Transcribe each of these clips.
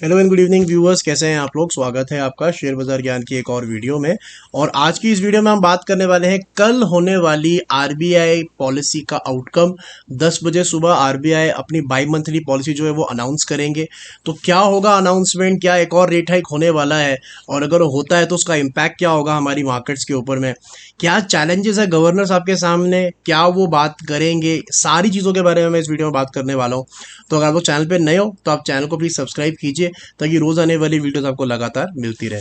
Hello and good evening viewers, कैसे हैं आप लोग। स्वागत है आपका शेयर बाजार ज्ञान की एक और वीडियो में। और आज की इस वीडियो में हम बात करने वाले हैं कल होने वाली आरबीआई पॉलिसी का आउटकम। 10 बजे सुबह आरबीआई अपनी बाई मंथली पॉलिसी जो है वो अनाउंस करेंगे। तो क्या होगा अनाउंसमेंट, क्या एक और रेट हाइक होने वाला है, और अगर होता है तो उसका इम्पैक्ट क्या होगा हमारी मार्केट्स के ऊपर में, क्या चैलेंजेस है गवर्नर्स आपके सामने, क्या वो बात करेंगे, सारी चीज़ों के बारे में मैं इस वीडियो में बात करने वाला हूँ। तो अगर आप लोग चैनल पे नए हो तो आप चैनल को प्लीज़ सब्सक्राइब कीजिए ताकि रोज आने वाली वीडियोस आपको लगातार मिलती रहे।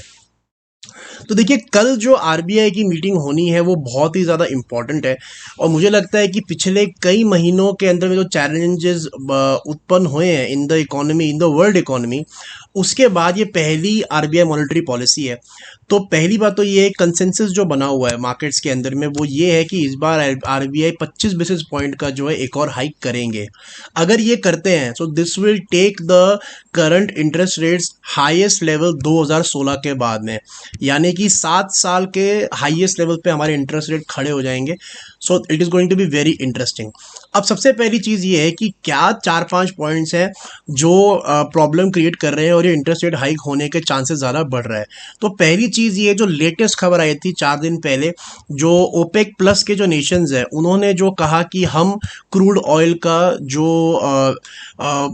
तो देखिए, कल जो आरबीआई की मीटिंग होनी है वो बहुत ही ज़्यादा इम्पॉर्टेंट है। और मुझे लगता है कि पिछले कई महीनों के अंदर में जो चैलेंजेस उत्पन्न हुए हैं in the economy, in the world economy, उसके बाद ये पहली आरबीआई मॉनेटरी पॉलिसी है। तो पहली बात तो ये कंसेंसस जो बना हुआ है मार्केट्स के अंदर में वो ये है कि इस बार आरबीआई 25 बेसिस पॉइंट का जो है एक और हाइक करेंगे। अगर ये करते हैं so this will take the current interest rates highest level 2016 के बाद में, यानी कि 7 साल के हाईएस्ट लेवल पे हमारे इंटरेस्ट रेट खड़े हो जाएंगे। So it is going to be very interesting. अब सबसे पहली चीज़ ये है कि क्या 4-5 पॉइंट्स हैं जो प्रॉब्लम क्रिएट कर रहे हैं और ये इंटरेस्ट रेट हाइक होने के चांसेस ज़्यादा बढ़ रहा है। तो पहली चीज़ ये, जो लेटेस्ट खबर आई थी 4 दिन पहले, जो ओपेक प्लस के जो नेशंस हैं उन्होंने जो कहा कि हम क्रूड ऑयल का जो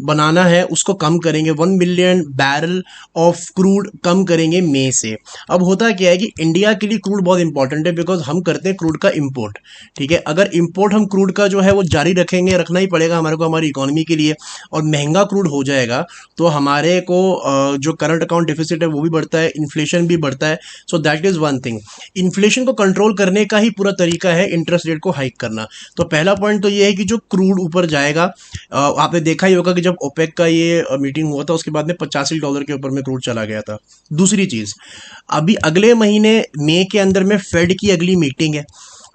बनाना है उसको कम करेंगे, 1 मिलियन बैरल ऑफ क्रूड कम करेंगे मई से। अब होता क्या है कि इंडिया के लिए क्रूड बहुत इंपॉर्टेंट है बिकॉज हम करते हैं क्रूड का इम्पोर्ट। ठीक है, अगर इम्पोर्ट हम क्रूड का जो है वो जारी रखेंगे, रखना ही पड़ेगा हमारे को हमारी इकोनॉमी के लिए, और महंगा क्रूड हो जाएगा तो हमारे को जो करंट अकाउंट डिफिसिट है वो भी बढ़ता है, इन्फ्लेशन भी बढ़ता है। So that is one thing. Inflation को कंट्रोल करने का ही पूरा तरीका है इंटरेस्ट रेट को हाइक करना। तो पहला पॉइंट तो ये है कि जो क्रूड ऊपर जाएगा, आपने देखा ही होगा कि जब ओपेक का ये मीटिंग हुआ था उसके बाद में $85 के ऊपर में क्रूड चला गया था। दूसरी चीज़, अभी अगले महीने मई के अंदर में फेड की अगली मीटिंग है।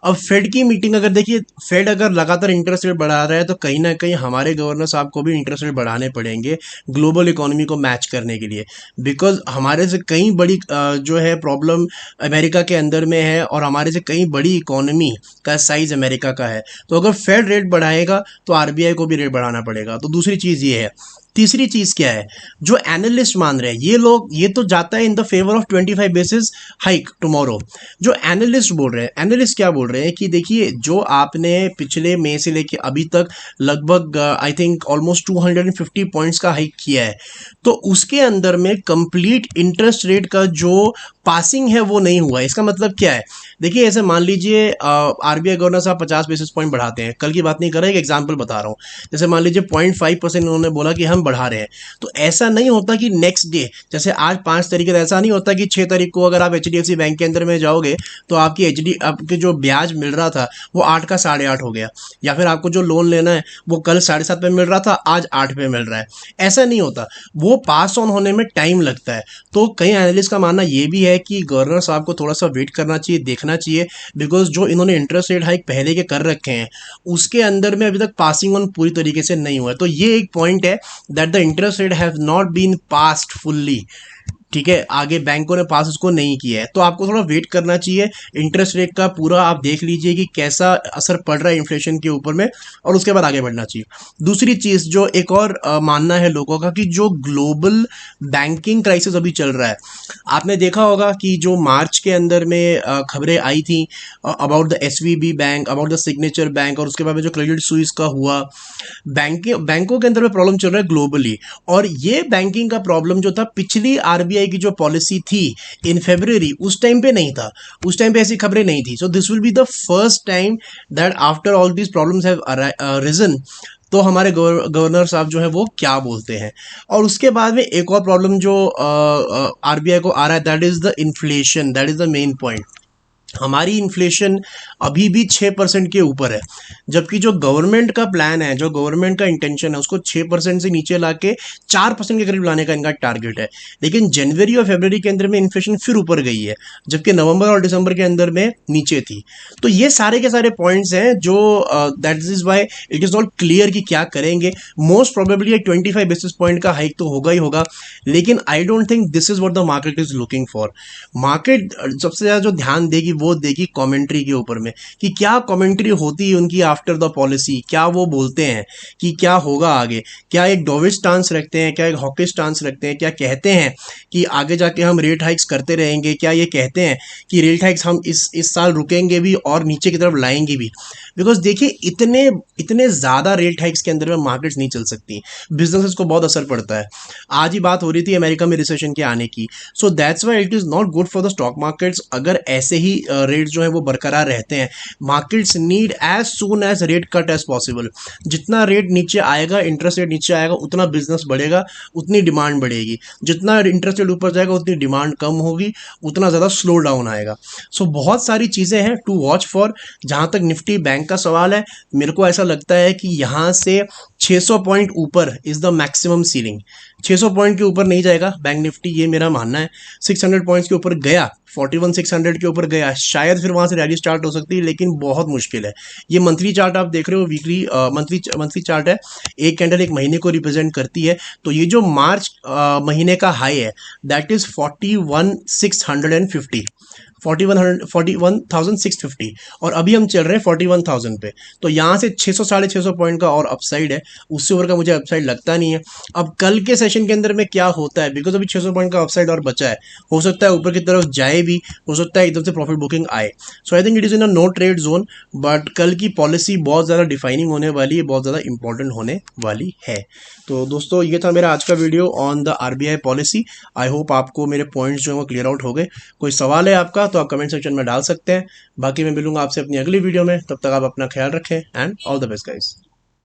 अब फेड की मीटिंग, अगर देखिए फेड अगर लगातार इंटरेस्ट रेट बढ़ा रहा है तो कहीं ना कहीं हमारे गवर्नर साहब को भी इंटरेस्ट रेट बढ़ाने पड़ेंगे ग्लोबल इकोनॉमी को मैच करने के लिए। बिकॉज हमारे से कई बड़ी जो है प्रॉब्लम अमेरिका के अंदर में है, और हमारे से कई बड़ी इकोनॉमी का साइज अमेरिका का है। तो अगर फेड रेट बढ़ाएगा तो आरबीआई को भी रेट बढ़ाना पड़ेगा। तो दूसरी चीज़ ये है। तीसरी चीज क्या है, जो एनालिस्ट मान रहे हैं ये लोग, ये तो जाता है in the favour of 25 basis hike tomorrow. जो एनालिस्ट बोल रहे हैं, एनालिस्ट क्या बोल रहे हैं कि देखिए, जो आपने पिछले मई से लेके अभी तक लगभग आई थिंक ऑलमोस्ट 250 पॉइंट्स का हाइक किया है, तो उसके अंदर में कंप्लीट इंटरेस्ट रेट का जो पासिंग है वो नहीं हुआ है। इसका मतलब क्या है, देखिए ऐसे मान लीजिए आरबीआई गवर्नर साहब 50 बेसिस पॉइंट बढ़ाते हैं, कल की बात नहीं कर रहा, एक एग्जांपल बता रहा हूँ। जैसे मान लीजिए 0.5% उन्होंने बोला कि हम बढ़ा रहे हैं, तो ऐसा नहीं होता कि नेक्स्ट डे, जैसे आज 5 तारीख है, ऐसा नहीं होता कि 6 तारीख को अगर आप एचडीएफसी बैंक के अंदर में जाओगे तो आपके जो ब्याज मिल रहा था वो 8 का 8.5 हो गया, या फिर आपको जो लोन लेना है वो कल 7.5 पे मिल रहा था आज 8 पे मिल रहा है। ऐसा नहीं होता, वो पास ऑन होने में टाइम लगता है। तो कई एनालिस्ट का मानना ये भी है कि गवर्नर साहब को थोड़ा सा वेट करना चाहिए, देखना चाहिए, बिकॉज जो इन्होंने इंटरेस्ट रेट हाइक पहले के कर रखे हैं उसके अंदर में अभी तक पासिंग ऑन पूरी तरीके से नहीं हुआ है। तो ये एक पॉइंट है that the interest rate have not been passed fully. ठीक है, आगे बैंकों ने पास उसको नहीं किया है, तो आपको थोड़ा वेट करना चाहिए। इंटरेस्ट रेट का पूरा आप देख लीजिए कि कैसा असर पड़ रहा है इन्फ्लेशन के ऊपर में, और उसके बाद आगे बढ़ना चाहिए। दूसरी चीज़ जो एक और मानना है लोगों का, कि जो ग्लोबल बैंकिंग क्राइसिस अभी चल रहा है, आपने देखा होगा कि जो मार्च के अंदर में खबरें आई थी about the SVB bank, about the signature bank, और उसके बाद में जो क्रेडिट स्विस का हुआ, बैंकों के अंदर में प्रॉब्लम चल रहा है ग्लोबली। और ये बैंकिंग का प्रॉब्लम जो था पिछली आरबीआई की जो पॉलिसी थी इन फरवरी, उस टाइम पे नहीं था, उस टाइम पे ऐसी खबरें नहीं थी। So this will be the first time that after all these problems have reason, तो हमारे गवर्नर साहब जो है वो क्या बोलते हैं। और उसके बाद में एक और प्रॉब्लम जो आरबीआई को आ रहा है, that is the inflation, that is the main point. हमारी इन्फ्लेशन अभी भी 6% के ऊपर है, जबकि जो गवर्नमेंट का प्लान है, जो गवर्नमेंट का इंटेंशन है, उसको 6% से नीचे लाके 4% के करीब लाने का इनका टारगेट है। लेकिन जनवरी और फरवरी के अंदर में इन्फ्लेशन फिर ऊपर गई है, जबकि नवंबर और दिसंबर के अंदर में नीचे थी। तो ये सारे के सारे पॉइंट्स हैं जो that is why it is not clear कि क्या करेंगे। मोस्ट प्रोबेबली 25 बेसिस पॉइंट का हाइक तो होगा ही होगा, लेकिन I don't think this is what the market is looking for. Market सबसे ज़्यादा जो ध्यान देगी वो देगी कमेंट्री के ऊपर में, कि क्या कमेंट्री होती है उनकी आफ्टर द पॉलिसी, क्या वो बोलते हैं कि क्या होगा आगे, क्या एक डोविश स्टांस रखते हैं, क्या एक हॉकिश स्टांस रखते हैं, क्या कहते हैं कि आगे जाके हम रेट हाइक्स करते रहेंगे, क्या ये कहते हैं कि रेट हाइक्स हम इस साल रुकेंगे भी और नीचे की तरफ लाएंगे भी। बिकॉज देखिए इतने इतने ज़्यादा रेट हाइक्स के अंदर में मार्केट्स नहीं चल सकती, बिजनेसेस को बहुत असर पड़ता है। आज ही बात हो रही थी अमेरिका में रिसेशन के आने की, so that's why it is not good for the stock markets अगर ऐसे ही रेट्स जो है वो बरकरार रहते हैं। Markets need as soon as rate cut as possible. जितना रेट नीचे आएगा, इंटरेस्ट रेट नीचे आएगा, उतना बिजनेस बढ़ेगा, उतनी डिमांड बढ़ेगी। जितना इंटरेस्ट रेट ऊपर जाएगा उतनी डिमांड कम होगी, उतना ज़्यादा स्लो डाउन आएगा। सो बहुत सारी चीज़ें हैं टू वॉच फॉर। जहाँ तक निफ्टी बैंक का सवाल है, मेरे को ऐसा लगता है कि यहाँ से 600 पॉइंट ऊपर is the maximum ceiling. 600 point के ऊपर नहीं जाएगा बैंक निफ्टी, ये मेरा मानना है। 600 पॉइंट्स के ऊपर गया, 41,600 के ऊपर गया, शायद फिर वहाँ से रैली स्टार्ट हो सकती है, लेकिन बहुत मुश्किल है। ये मंथली चार्ट आप देख रहे हो, वीकली मंथली चार्ट है, एक कैंडल एक महीने को रिप्रेजेंट करती है। तो ये जो मार्च महीने का हाई है दैट इज 41,650, 41,650, और अभी हम चल रहे हैं 41,000 पे। तो यहाँ से 600 साढ़े 600 पॉइंट का और अपसाइड है, उससे ऊपर का मुझे अपसाइड लगता नहीं है। अब कल के सेशन के अंदर में क्या होता है, बिकॉज अभी 600 पॉइंट का अपसाइड और बचा है, हो सकता है ऊपर की तरफ जाए भी, हो सकता है एकदम से प्रॉफिट बुकिंग आए। So I think it is in a no trade zone, but कल की पॉलिसी बहुत ज़्यादा डिफाइनिंग होने वाली है, बहुत ज़्यादा इंपॉर्टेंट होने वाली है। तो दोस्तों ये था मेरा आज का video on the RBI policy. I hope आपको मेरे पॉइंट्स जो है वो क्लियर आउट हो गए। कोई सवाल है आपका तो आप कमेंट सेक्शन में डाल सकते हैं। बाकी मैं मिलूंगा आपसे अपनी अगली वीडियो में, तब तक आप अपना ख्याल रखें and all the best guys.